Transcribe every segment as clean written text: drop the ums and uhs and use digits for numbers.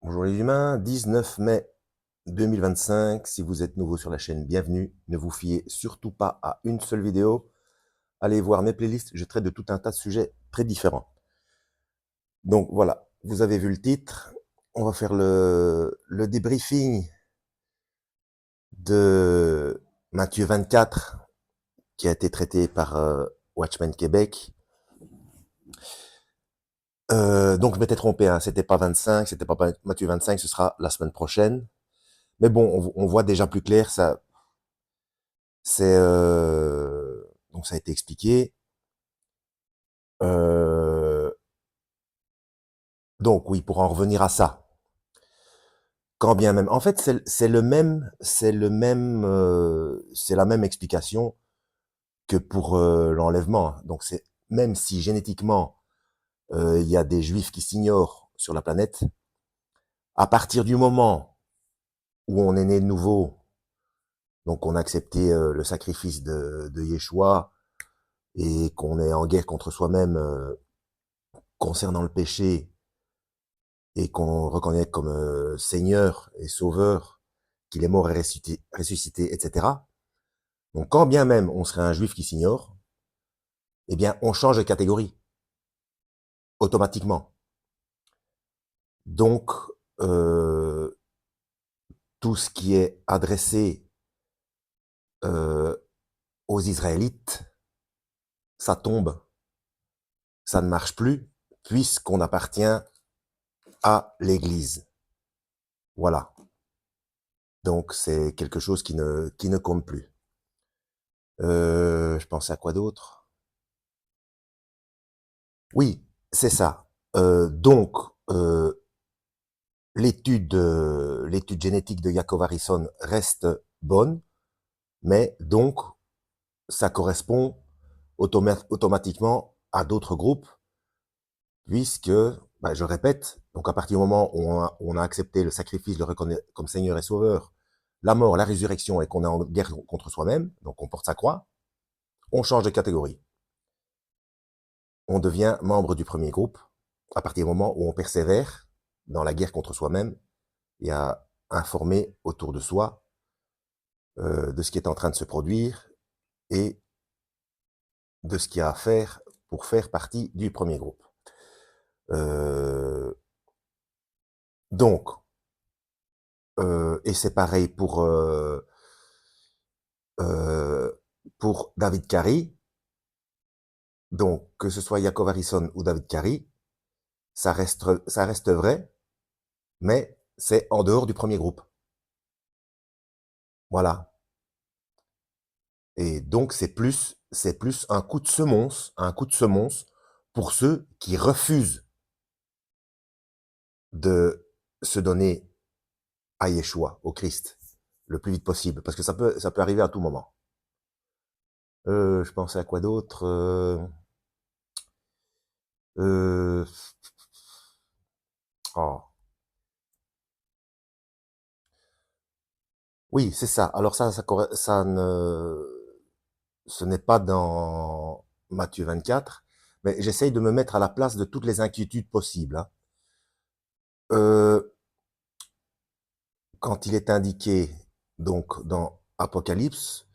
Bonjour les humains, 19 mai 2025. Si vous êtes nouveau sur la chaîne, bienvenue. Ne vous fiez surtout pas à une seule vidéo. Allez voir mes playlists, je traite de tout un tas de sujets très différents. Donc voilà, vous avez vu le titre. On va faire le débriefing de Matthieu 24, qui a été traité par Watchmen Québec. Donc je m'étais trompé, hein, c'était pas 25, c'était pas Matthieu 25, ce sera la semaine prochaine. Mais bon, on voit déjà plus clair, ça, c'est donc ça a été expliqué. Euh, donc oui, pour en revenir à ça, quand bien même, en fait, c'est la même explication que pour l'enlèvement. Donc c'est même si génétiquement il y a des juifs qui s'ignorent sur la planète, à partir du moment où on est né de nouveau, donc on a accepté le sacrifice de Yeshua et qu'on est en guerre contre soi-même concernant le péché et qu'on reconnaît comme Seigneur et Sauveur, qu'il est mort et ressuscité, etc. Donc quand bien même on serait un juif qui s'ignore, eh bien on change de catégorie, automatiquement. Donc euh, tout ce qui est adressé euh, aux Israélites, ça tombe, ça ne marche plus, puisqu'on appartient à l'Église. Voilà. Donc c'est quelque chose qui ne compte plus. Je pensais à quoi d'autre? Oui, c'est ça. Donc, l'étude génétique de Yaakov Harrison reste bonne, mais donc, ça correspond automatiquement à d'autres groupes, puisque, bah, je répète, donc à partir du moment où on a accepté le sacrifice, le reconnaît comme Seigneur et Sauveur, la mort, la résurrection, et qu'on est en guerre contre soi-même, donc on porte sa croix, on change de catégorie. On devient membre du premier groupe à partir du moment où on persévère dans la guerre contre soi-même et à informer autour de soi de ce qui est en train de se produire et de ce qu'il y a à faire pour faire partie du premier groupe. Euh, donc, et c'est pareil pour David Carey. Donc, que ce soit Yaakov Harrison ou David Carey, ça reste vrai, mais c'est en dehors du premier groupe. Voilà. Et donc, c'est plus un coup de semonce pour ceux qui refusent de se donner à Yeshua, au Christ, le plus vite possible, parce que ça peut arriver à tout moment. Je pensais à quoi d'autre euh, oh. Oui, c'est ça. Alors ça ce n'est pas dans Matthieu 24, mais j'essaye de me mettre à la place de toutes les inquiétudes possibles. Hein. Euh, Quand il est indiqué, donc, dans Apocalypse,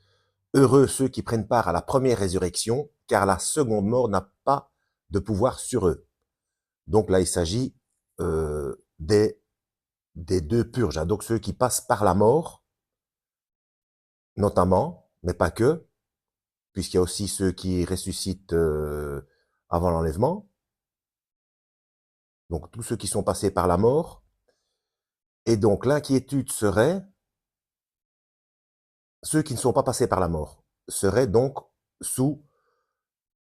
heureux ceux qui prennent part à la première résurrection, car la seconde mort n'a pas de pouvoir sur eux. Donc là, il s'agit euh, des, des deux purges, hein. Donc ceux qui passent par la mort, notamment, mais pas que, puisqu'il y a aussi ceux qui ressuscitent avant l'enlèvement, donc tous ceux qui sont passés par la mort. Et donc l'inquiétude serait, ceux qui ne sont pas passés par la mort, seraient donc sous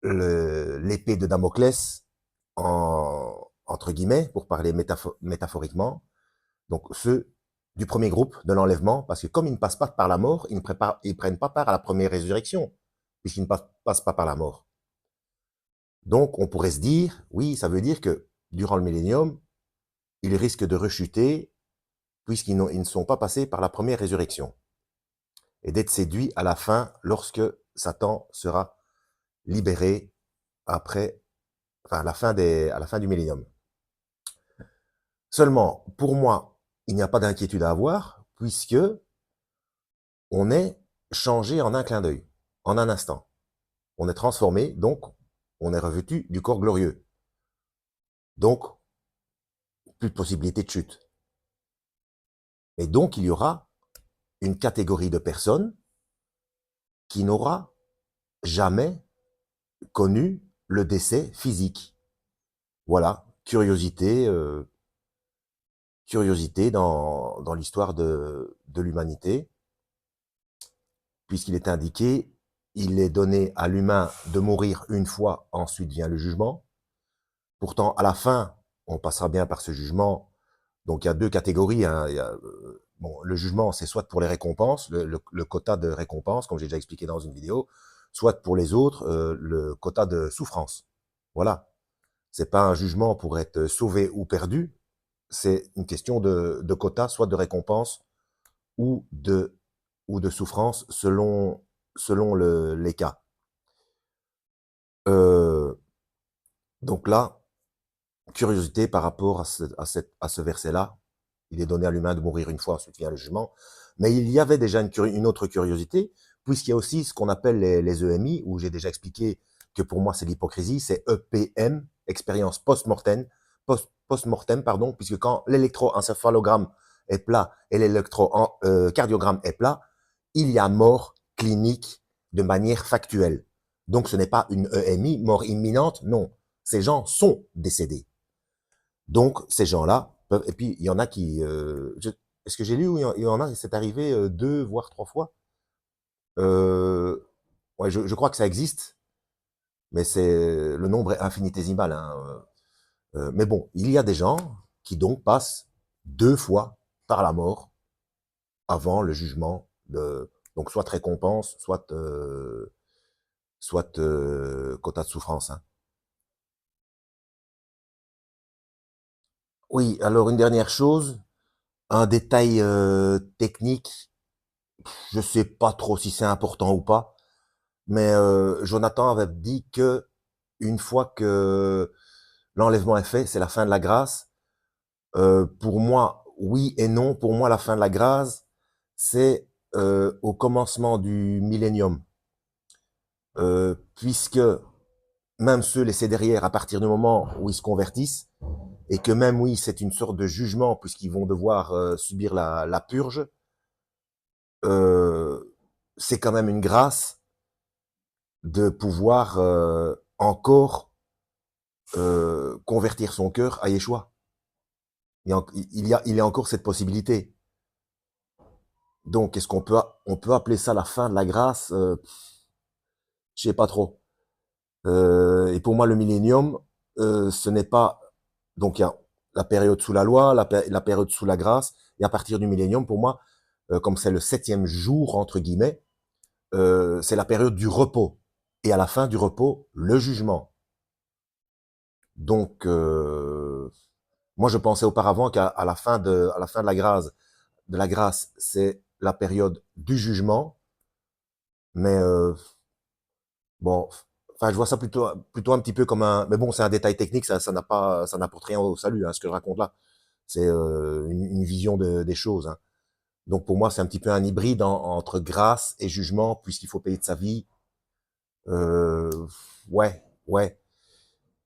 l'épée de Damoclès, entre guillemets, pour parler métaphoriquement, donc ceux du premier groupe de l'enlèvement, parce que comme ils ne passent pas par la mort, ils ne prennent pas part à la première résurrection, puisqu'ils ne passent pas par la mort. Donc on pourrait se dire, oui, ça veut dire que durant le millénium, ils risquent de rechuter, puisqu'ils ils ne sont pas passés par la première résurrection, et d'être séduits à la fin, lorsque Satan sera libéré après, enfin à la fin du millénium. Seulement, pour moi, il n'y a pas d'inquiétude à avoir, puisque on est changé en un clin d'œil, en un instant. On est transformé, donc on est revêtu du corps glorieux. Donc, plus de possibilité de chute. Et donc, il y aura une catégorie de personnes qui n'aura jamais connu le décès physique. Voilà, curiosité dans l'histoire de l'humanité, puisqu'il est indiqué, il est donné à l'humain de mourir une fois, ensuite vient le jugement. Pourtant, à la fin, on passera bien par ce jugement. Donc, il y a deux catégories. Hein. Bon, le jugement, c'est soit pour les récompenses, le quota de récompenses, comme j'ai déjà expliqué dans une vidéo, soit pour les autres, le quota de souffrance. Voilà. C'est pas un jugement pour être sauvé ou perdu. C'est une question de quota, soit de récompense ou de souffrance, selon les cas. Euh, donc là, curiosité par rapport à ce verset-là. Il est donné à l'humain de mourir une fois, ensuite vient le jugement. Mais il y avait déjà une autre curiosité, puisqu'il y a aussi ce qu'on appelle les EMI, où j'ai déjà expliqué que pour moi c'est l'hypocrisie, c'est EPM, expérience post-mortem, pardon, puisque quand l'électroencéphalogramme est plat et l'électrocardiogramme est plat, il y a mort clinique de manière factuelle. Donc ce n'est pas une EMI, mort imminente, non. Ces gens sont décédés. Donc, ces gens-là peuvent... Et puis, il y en a qui... Est-ce que j'ai lu où il y en a, c'est arrivé 2, voire 3 fois? euh, Ouais, je crois que ça existe, mais le nombre est infinitésimal. Hein. Mais bon, il y a des gens qui donc passent 2 fois par la mort avant le jugement. Donc, soit récompense, soit quota de souffrance. Hein. Oui, alors une dernière chose, un détail technique. Je sais pas trop si c'est important ou pas, mais Jonathan avait dit que une fois que l'enlèvement est fait, c'est la fin de la grâce. Pour moi, oui et non. Pour moi, la fin de la grâce, c'est au commencement du millénium, puisque même ceux laissés derrière, à partir du moment où ils se convertissent, et que même oui, c'est une sorte de jugement puisqu'ils vont devoir subir la purge, c'est quand même une grâce de pouvoir encore convertir son cœur à Yeshua. Il y a encore cette possibilité. Donc, est-ce on peut appeler ça la fin de la grâce? Je sais pas trop. Et pour moi, le millénium, ce n'est pas... Donc, il y a la période sous la loi, la période sous la grâce, et à partir du millénium, pour moi, comme c'est le 7e jour, entre guillemets, c'est la période du repos. Et à la fin du repos, le jugement. Donc, moi, je pensais auparavant qu'à la fin à la fin de la grâce, c'est la période du jugement. Mais bon, enfin, je vois ça plutôt un petit peu comme un. Mais bon, c'est un détail technique, ça n'a pas, ça n'apporte rien au salut, hein, ce que je raconte là. C'est une vision des choses. Hein. Donc pour moi, c'est un petit peu un hybride entre grâce et jugement, puisqu'il faut payer de sa vie. Euh, ouais, ouais.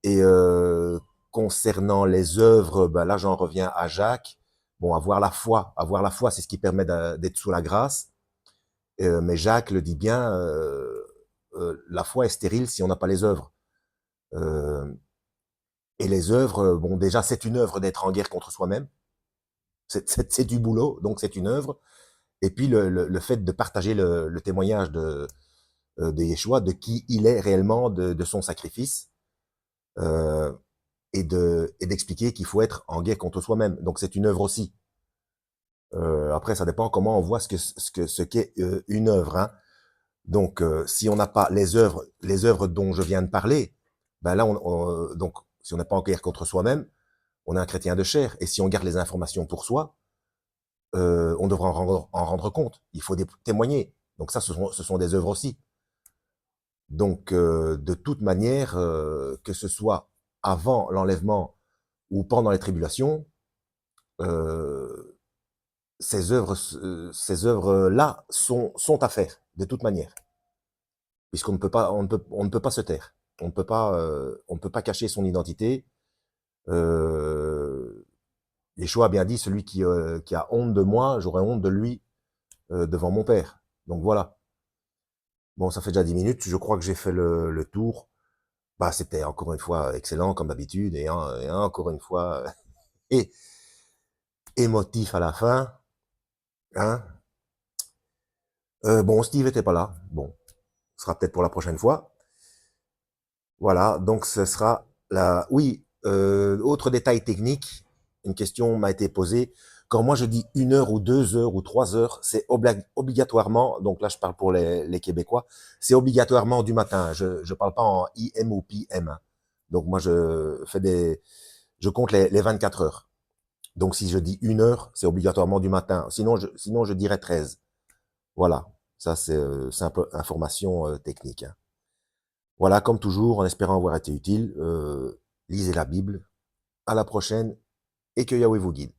Et concernant les œuvres, ben là j'en reviens à Jacques. Bon, avoir la foi, c'est ce qui permet d'être sous la grâce. Mais Jacques le dit bien, la foi est stérile si on n'a pas les œuvres. Euh, et les œuvres, bon déjà c'est une œuvre d'être en guerre contre soi-même. C'est du boulot, donc c'est une œuvre. Et puis le fait de partager le témoignage de Yeshua, de qui il est réellement, de son sacrifice. Euh, et d'expliquer qu'il faut être en guerre contre soi-même. Donc c'est une œuvre aussi. Après, ça dépend comment on voit ce qu'est une œuvre. Hein. Donc, si on n'a pas les œuvres dont je viens de parler, ben là, donc si on n'est pas en guerre contre soi-même, on est un chrétien de chair. Et si on garde les informations pour soi, on devra en rendre compte. Il faut témoigner. Donc ça, ce sont des œuvres aussi. Donc, de toute manière, que ce soit avant l'enlèvement ou pendant les tribulations, ces œuvres-là sont à faire, de toute manière, puisqu'on ne peut pas, on ne peut pas se taire. On ne peut pas cacher son identité. Yeshua a bien dit, celui qui a honte de moi, j'aurai honte de lui devant mon Père. Donc voilà. Bon, ça fait déjà 10 minutes, je crois que j'ai fait le tour. Bah, c'était encore une fois excellent, comme d'habitude, et encore une fois, et émotif à la fin. Hein. Bon, Steve était pas là. Bon, ce sera peut-être pour la prochaine fois. Voilà, donc ce sera la... Oui, autre détail technique, une question m'a été posée. Quand moi je dis 1 heure ou 2 heures ou 3 heures, c'est obligatoirement, donc là je parle pour les Québécois, c'est obligatoirement du matin. Je ne parle pas en IM ou PM. Donc moi je compte les 24 heures. Donc si je dis 1 heure, c'est obligatoirement du matin. Sinon je dirais 13. Voilà, ça c'est simple information technique. Hein. Voilà, comme toujours, en espérant avoir été utile, lisez la Bible. À la prochaine et que Yahweh vous guide.